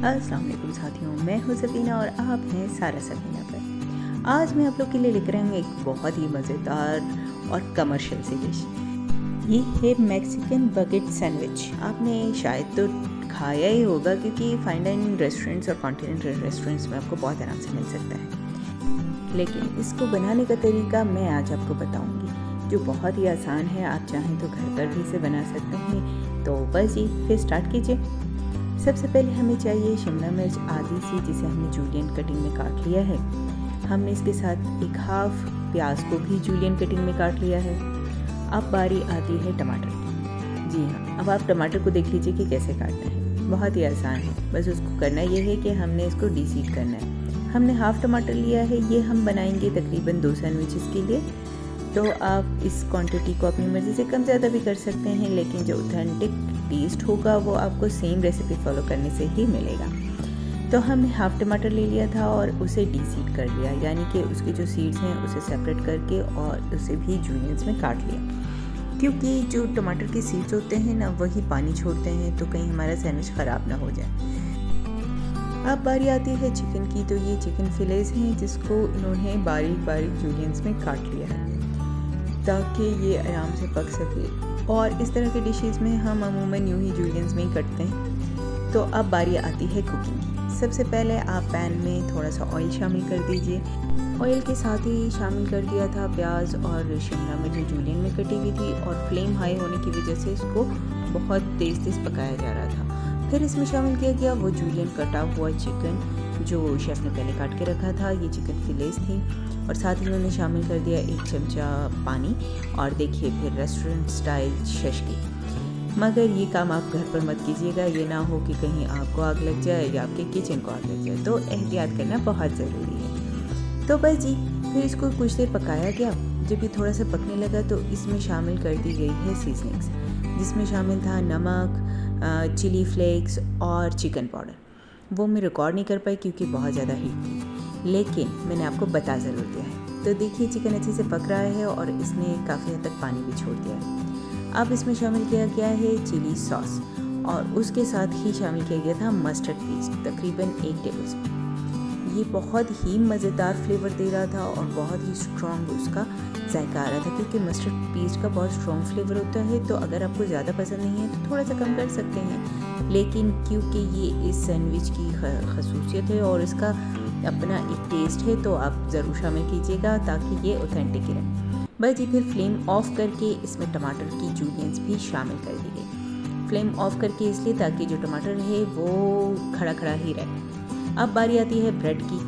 अस्सलाम वालेकुम साथियों, मैं हूँ सफ़ीना और आप हैं सारा सफ़ीना पर। आज मैं आप लोग के लिए लेकर आई हूँ एक बहुत ही मज़ेदार और कमर्शियल सी डिश। ये है मैक्सिकन बकेट सैंडविच। आपने शायद तो खाया ही होगा क्योंकि फाइन डाइनिंग रेस्टोरेंट्स और कॉन्टिनेंटल रेस्टोरेंट्स में आपको बहुत आराम से मिल सकता है, लेकिन इसको बनाने का तरीका मैं आज आपको बताऊँगी, जो बहुत ही आसान है। आप चाहें तो घर पर भी इसे बना सकते हैं। तो बस जी, फिर स्टार्ट कीजिए। सबसे पहले हमें चाहिए शिमला मिर्च आधी सी, जिसे हमने जूलियन कटिंग में काट लिया है। हमने इसके साथ एक हाफ प्याज को भी जूलियन कटिंग में काट लिया है। अब बारी आती है टमाटर की। जी हाँ, अब आप टमाटर को देख लीजिए कि कैसे काटना है। बहुत ही आसान है, बस उसको करना ये है कि हमने इसको डीसीड करना है। हमने हाफ टमाटर लिया है, ये हम बनाएंगे तकरीबन 2 सैंडविचेस के लिए। तो आप इस क्वांटिटी को अपनी मर्ज़ी से कम ज़्यादा भी कर सकते हैं, लेकिन जो ऑथेंटिक टेस्ट होगा वो आपको सेम रेसिपी फॉलो करने से ही मिलेगा। तो हमने हाफ टमाटर ले लिया था और उसे डीसीड कर लिया, यानी कि उसके जो सीड्स हैं उसे सेपरेट करके और उसे भी जूलियंस में काट लिया, क्योंकि जो टमाटर के सीड्स होते हैं ना, वही पानी छोड़ते हैं, तो कहीं हमारा सैंडविच ख़राब ना हो जाए। अब बारी आती है चिकन की। तो ये चिकन फिलेस हैं, जिसको इन्होंने बारीक बारीक जूलियंस में काट लिया है ताकि ये आराम से पक सके। और इस तरह के डिशेस में हम अमूमन यूँ ही जूलियंस में ही करते हैं। तो अब बारी आती है कुकिंग की। सबसे पहले आप पैन में थोड़ा सा ऑयल शामिल कर दीजिए। ऑयल के साथ ही शामिल कर दिया था प्याज और शिमला मिर्च जो जूलियन में कटी हुई थी, और फ्लेम हाई होने की वजह से इसको बहुत तेज़ तेज़ पकाया जा रहा था। फिर इसमें शामिल किया गया वो जूलियन कटा हुआ चिकन जो शेफ़ ने पहले काट के रखा था। ये चिकन फिलेस थी, और साथ ही उन्होंने शामिल कर दिया 1 चमचा पानी, और देखिए फिर रेस्टोरेंट स्टाइल शशकी। मगर ये काम आप घर पर मत कीजिएगा, ये ना हो कि कहीं आपको आग लग जाए या आपके किचन को आग लग जाए, तो एहतियात करना बहुत ज़रूरी है। तो बस जी, फिर इसको कुछ देर पकाया गया। जब ये थोड़ा सा पकने लगा तो इसमें शामिल कर दी गई है सीजनिंग्स, जिसमें शामिल था नमक, चिली फ्लेक्स और चिकन पाउडर। वो मैं रिकॉर्ड नहीं कर पाई क्योंकि बहुत ज़्यादा हीट थी, लेकिन मैंने आपको बता ज़रूर दिया है। तो देखिए चिकन अच्छे से पक रहा है और इसने काफ़ी हद तक पानी भी छोड़ दिया है। अब इसमें शामिल किया गया है चिली सॉस, और उसके साथ ही शामिल किया गया था मस्टर्ड पेस्ट, तकरीबन 1 टेबलस्पून। ये बहुत ही मज़ेदार फ्लेवर दे रहा था और बहुत ही स्ट्रॉन्ग उसका जायका आ रहा था, क्योंकि मस्टर्ड पेस्ट का बहुत स्ट्रॉन्ग फ्लेवर होता है। तो अगर आपको ज़्यादा पसंद नहीं है तो थोड़ा सा कम कर सकते हैं, लेकिन क्योंकि ये इस सैंडविच की खसूसियत है और इसका अपना एक टेस्ट है, तो आप ज़रूर शामिल कीजिएगा ताकि ये ऑथेंटिक रहे। बस जी, फिर फ्लेम ऑफ करके इसमें टमाटर की जूलियंस भी शामिल कर दी गई। फ्लेम ऑफ करके इसलिए ताकि जो टमाटर है वो खड़ा खड़ा ही रहे। अब बारी आती है ब्रेड की।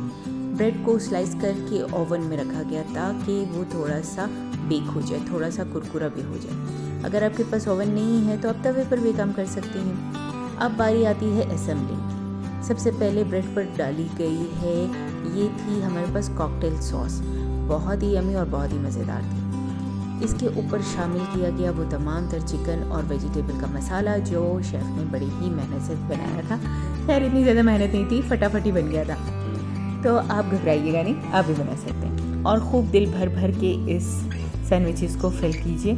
ब्रेड को स्लाइस करके ओवन में रखा गया ताकि वो थोड़ा सा बेक हो जाए, थोड़ा सा कुरकुरा भी हो जाए। अगर आपके पास ओवन नहीं है तो आप तवे पर भी काम कर सकते हैं। अब बारी आती है असेंबलिंग की। सबसे पहले ब्रेड पर डाली गई है, ये थी हमारे पास कॉकटेल सॉस, बहुत ही यमी और बहुत ही मज़ेदार थी। इसके ऊपर शामिल किया गया वो तमाम तर चिकन और वेजिटेबल का मसाला जो शेफ़ ने बड़ी ही मेहनत से बनाया था। खैर इतनी ज़्यादा मेहनत नहीं थी, फटाफट ही बन गया था। तो आप घबराइएगा नहीं, आप भी बना सकते हैं। और खूब दिल भर भर के इस सैंडविचेस को फिल कीजिए।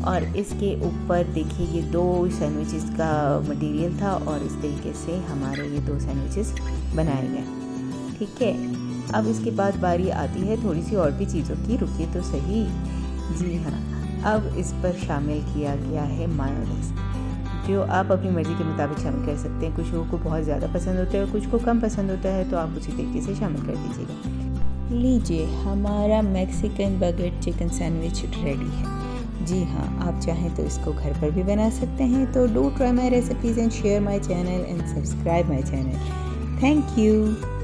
और इसके ऊपर देखिए ये 2 सैंडविचेस का मटेरियल था, और इस तरीके से हमारे ये 2 सैंडविचेस बनाए गए। ठीक है, अब इसके बाद बारी आती है थोड़ी सी और भी चीज़ों की। रुकिए तो सही। जी हाँ, अब इस पर शामिल किया गया है मायोनीज़, जो आप अपनी मर्ज़ी के मुताबिक शामिल कर सकते हैं। कुछ लोगों को बहुत ज़्यादा पसंद होता है, कुछ को कम पसंद होता है, तो आप उसी तरीके से शामिल कर दीजिएगा। लीजिए, हमारा Mexican bucket chicken sandwich ready है। जी हाँ, आप चाहें तो इसको घर पर भी बना सकते हैं। तो do try my recipes and share my channel and subscribe my channel. Thank you.